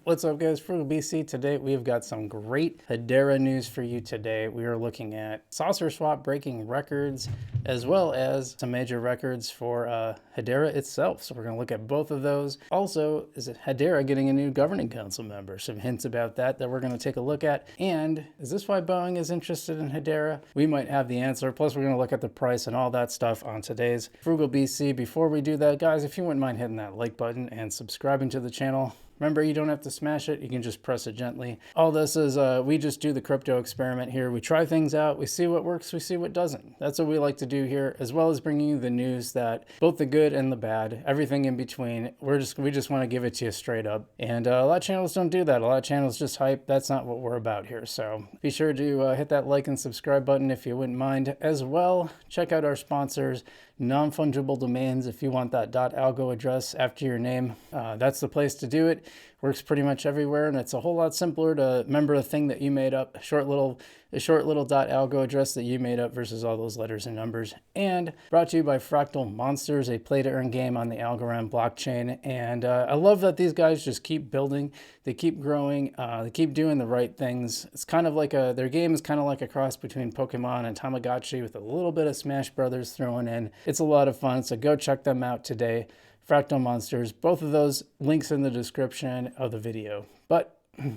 What's up, guys? Frugal BC. Today we've got some great Hedera news for you today. We are looking at saucer swap breaking records as well as some major records for Hedera itself. So we're going to look at both of those. Also, is it Hedera getting a new governing council member? Some hints about that we're going to take a look at. And is this why Boeing is interested in Hedera? We might have the answer. Plus, we're going to look at the price and all that stuff on today's Frugal BC. Before we do that, guys, if you wouldn't mind hitting that like button and subscribing to the channel. Remember, you don't have to smash it. You can just press it gently. All this is, we just do the crypto experiment here. We try things out. We see what works. We see what doesn't. That's what we like to do here, as well as bringing you the news that both the good and the bad, everything in between. We just want to give it to you straight up. And a lot of channels don't do that. A lot of channels just hype. That's not what we're about here. So be sure to hit that like and subscribe button if you wouldn't mind. As well, check out our sponsors. Non-fungible domains, if you want that .algo address after your name, that's the place to do it. Works pretty much everywhere, and it's a whole lot simpler to remember a thing that you made up, a short little .algo address that you made up versus all those letters and numbers. And brought to you by Fractal Monsters, a play-to-earn game on the Algorand blockchain. And I love that these guys just keep building, they keep growing, they keep doing the right things. It's kind of like their game is kind of like a cross between Pokemon and Tamagotchi with a little bit of Smash Brothers thrown in. It's a lot of fun, so go check them out today. Fractal Monsters, both of those links in the description of the video.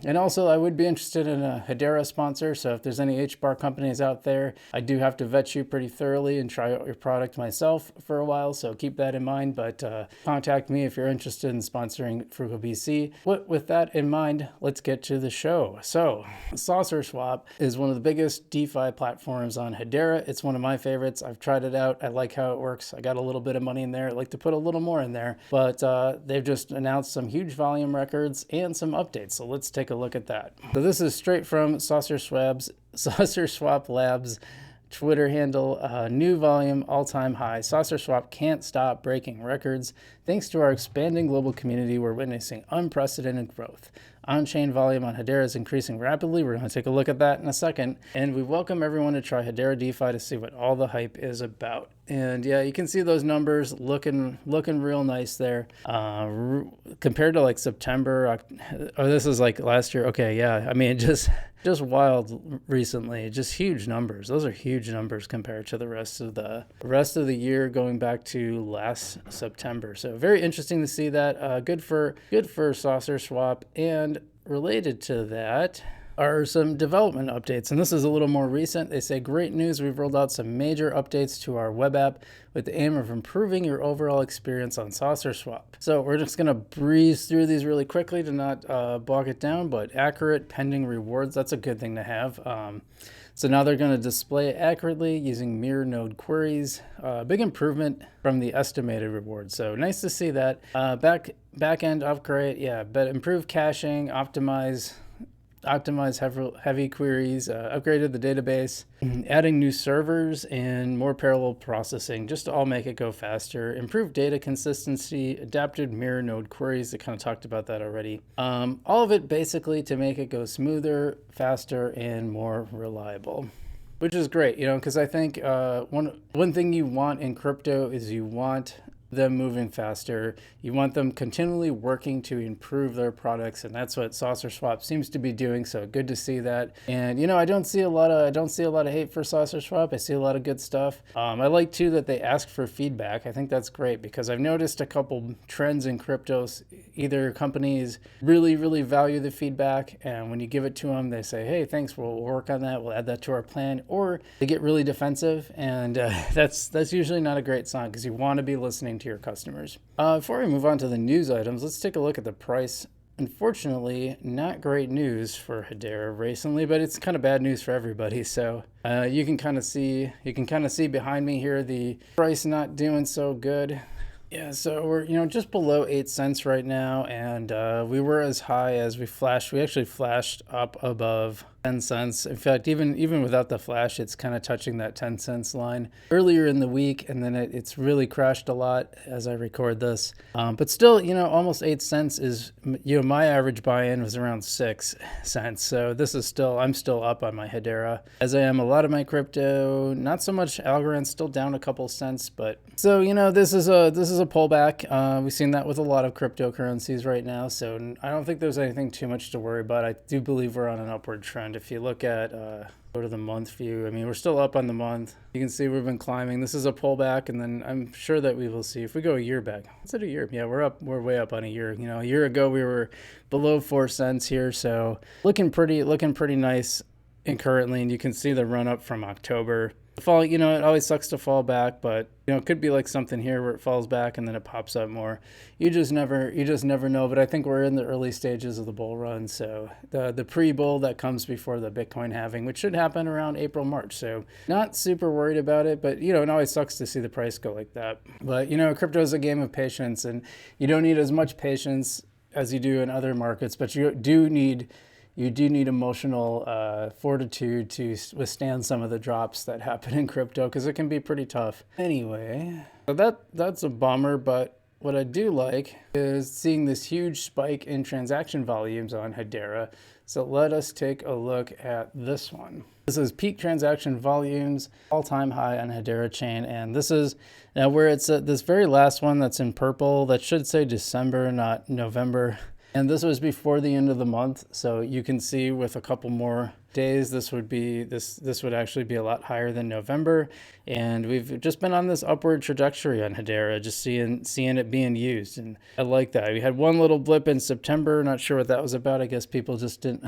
And also, I would be interested in a Hedera sponsor, so if there's any HBAR companies out there, I do have to vet you pretty thoroughly and try out your product myself for a while, so keep that in mind, but contact me if you're interested in sponsoring Frugal BC. With that in mind, let's get to the show. So, Saucer Swap is one of the biggest DeFi platforms on Hedera. It's one of my favorites. I've tried it out. I like how it works. I got a little bit of money in there. I'd like to put a little more in there, but they've just announced some huge volume records and some updates, so let's take a look at that. So this is straight from Saucer Swap Labs Twitter handle. New volume all-time high. Saucer Swap can't stop breaking records. Thanks to our expanding global community, we're witnessing unprecedented growth. On-chain volume on Hedera is increasing rapidly. We're going to take a look at that in a second. And we welcome everyone to try Hedera DeFi to see what all the hype is about. And yeah, you can see those numbers looking real nice there. Compared to like September, this is like last year. Okay, yeah. I mean, just wild recently. Just huge numbers. Those are huge numbers compared to the rest of the year going back to last September. So very interesting to see that. Good for Saucer Swap. And related to that are some development updates, and this is a little more recent. They say, great news, we've rolled out some major updates to our web app with the aim of improving your overall experience on Saucer Swap. So we're just going to breeze through these really quickly to not bog it down, but accurate pending rewards, that's a good thing to have. So now they're going to display it accurately using mirror node queries. Big improvement from the estimated reward. So nice to see that. Back end upgrade, yeah, but improve caching, optimize heavy queries, upgraded the database, adding new servers and more parallel processing just to all make it go faster, improved data consistency, adapted mirror node queries. I kind of talked about that already. All of it basically to make it go smoother, faster, and more reliable, which is great, you know, because I think one thing you want in crypto is you want them moving faster. You want them continually working to improve their products, and that's what Saucer Swap seems to be doing. So good to see that. And you know, I don't see a lot of hate for Saucer Swap. I see a lot of good stuff. I like too that they ask for feedback. I think that's great because I've noticed a couple trends in cryptos. Either companies really value the feedback, and when you give it to them, they say, hey, thanks, we'll work on that, we'll add that to our plan, or they get really defensive, and that's usually not a great sign because you want to be listening to your customers. Before we move on to the news items, let's take a look at the price. Unfortunately, not great news for Hedera recently, but it's kind of bad news for everybody. So you can kind of see behind me here the price not doing so good. Yeah, so we're just below 8 cents right now, and we were as high as we actually flashed up above 10 cents. In fact, even without the flash, it's kind of touching that 10 cents line earlier in the week, and then it's really crashed a lot as I record this. But still, almost 8 cents is, my average buy-in was around 6 cents. So this is I'm still up on my Hedera, as I am a lot of my crypto. Not so much Algorand, still down a couple cents, but so this is a pullback. We've seen that with a lot of cryptocurrencies right now, so I don't think there's anything too much to worry about. I do believe we're on an upward trend. If you look at go to the month view, I mean, we're still up on the month. You can see we've been climbing. This is a pullback, and then I'm sure that we will see if we go a year back. Is it a year? Yeah, we're way up on a year. A year ago we were below 4 cents here, so looking pretty nice. And currently, and you can see the run up from October. Fall, it always sucks to fall back, but it could be like something here where it falls back and then it pops up more. You just never know. But I think we're in the early stages of the bull run. So the pre-bull that comes before the Bitcoin halving, which should happen around April, March. So not super worried about it, but it always sucks to see the price go like that. But crypto is a game of patience, and you don't need as much patience as you do in other markets, but you do need emotional fortitude to withstand some of the drops that happen in crypto, because it can be pretty tough. Anyway, so that's a bummer, but what I do like is seeing this huge spike in transaction volumes on Hedera. So let us take a look at this one. This is peak transaction volumes, all-time high on Hedera chain, and this is now where it's at this very last one that's in purple. That should say December, not November. And this was before the end of the month, so you can see with a couple more days, this would actually be a lot higher than November. And we've just been on this upward trajectory on Hedera, just seeing it being used, and I like that. We had one little blip in September, not sure what that was about. I guess people just didn't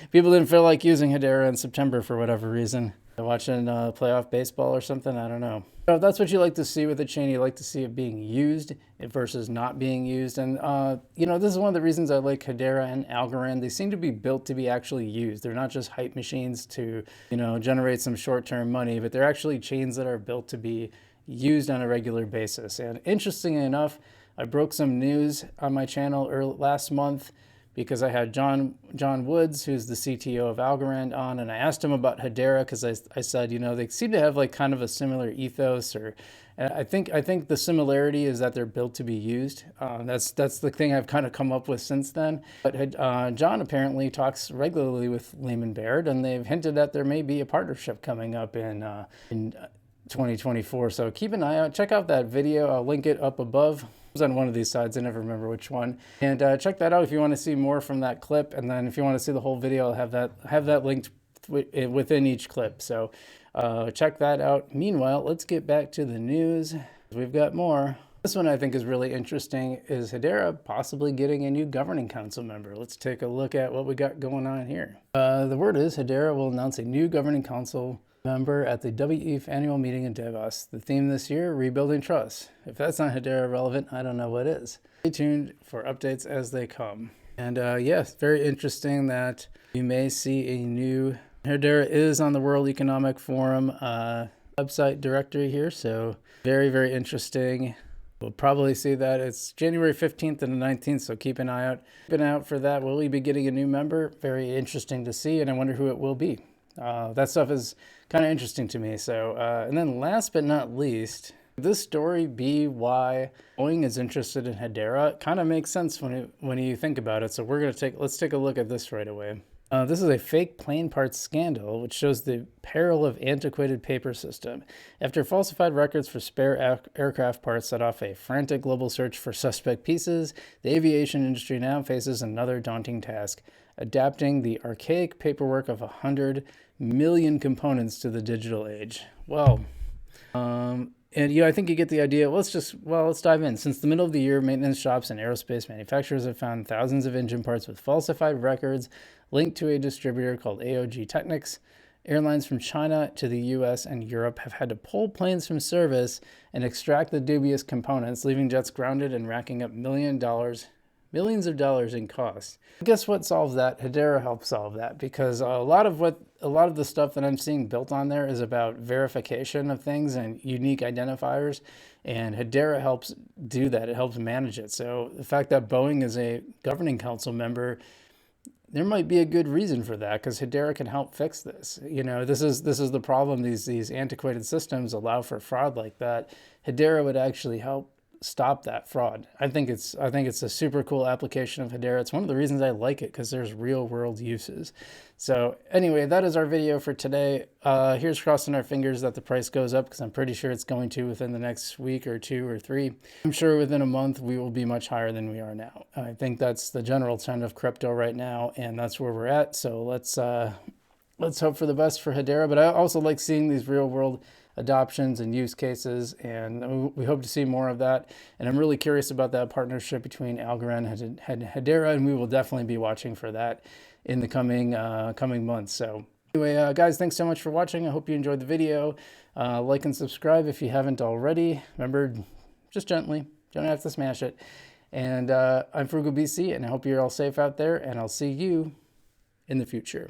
people didn't feel like using Hedera in September for whatever reason. Watching playoff baseball or something, I don't know. So that's what you like to see with a chain. You like to see it being used versus not being used. And, this is one of the reasons I like Hedera and Algorand. They seem to be built to be actually used. They're not just hype machines to, generate some short-term money, but they're actually chains that are built to be used on a regular basis. And interestingly enough, I broke some news on my channel last month, because I had John Woods, who's the CTO of Algorand, on, and I asked him about Hedera, because I said, they seem to have like kind of a similar ethos, or I think the similarity is that they're built to be used. That's the thing I've kind of come up with since then. But John apparently talks regularly with Lehman Baird, and they've hinted that there may be a partnership coming up in 2024. So keep an eye out. Check out that video. I'll link it up above. It was on one of these sides, I never remember which one. And check that out if you want to see more from that clip. And then if you want to see the whole video, I'll have that linked within each clip. So check that out. Meanwhile, let's get back to the news. We've got more. This one I think is really interesting, is Hedera possibly getting a new governing council member. Let's take a look at what we got going on here. The word is Hedera will announce a new governing council member at the WEF annual meeting in Davos. The theme this year, rebuilding trust. If that's not Hedera relevant, I don't know what is. Stay tuned for updates as they come. And yes, very interesting that we may see a new Hedera is on the World Economic Forum website directory here. So very, very interesting. We'll probably see that. It's January 15th and the 19th, so keep an eye out. Keep an eye out for that. Will we be getting a new member? Very interesting to see, and I wonder who it will be. That stuff is kind of interesting to me. So, and then last but not least, this story be why Boeing is interested in Hedera. It kind of makes sense when you think about it. So let's take a look at this right away. This is a fake plane parts scandal, which shows the peril of antiquated paper system. After falsified records for spare aircraft parts set off a frantic global search for suspect pieces, the aviation industry now faces another daunting task: adapting the archaic paperwork of 100 million components to the digital age. Well, and I think you get the idea. Let's dive in. Since the middle of the year, maintenance shops and aerospace manufacturers have found thousands of engine parts with falsified records linked to a distributor called AOG Technics. Airlines from China to the US and Europe have had to pull planes from service and extract the dubious components, leaving jets grounded and racking up millions of dollars in costs. Guess what solves that? Hedera helps solve that, because a lot of the stuff that I'm seeing built on there is about verification of things and unique identifiers, and Hedera helps do that. It helps manage it. So the fact that Boeing is a governing council member there might be a good reason for that, because Hedera can help fix this. You know, this is the problem. These antiquated systems allow for fraud like that. Hedera would actually help stop that fraud. I think it's a super cool application of Hedera. It's one of the reasons I like it, because there's real world uses. So anyway, that is our video for today. Here's crossing our fingers that the price goes up, because I'm pretty sure it's going to within the next week or 2 or 3. I'm sure within a month we will be much higher than we are now. I think that's the general trend of crypto right now, and that's where we're at. So let's hope for the best for Hedera. But I also like seeing these real world adoptions and use cases, and we hope to see more of that. And I'm really curious about that partnership between Algorand and Hedera, and we will definitely be watching for that in the coming months. So anyway, guys, thanks so much for watching. I hope you enjoyed the video. Like and subscribe if you haven't already. Remember, just gently, you don't have to smash it. And I'm Frugal BC, and I hope you're all safe out there, and I'll see you in the future.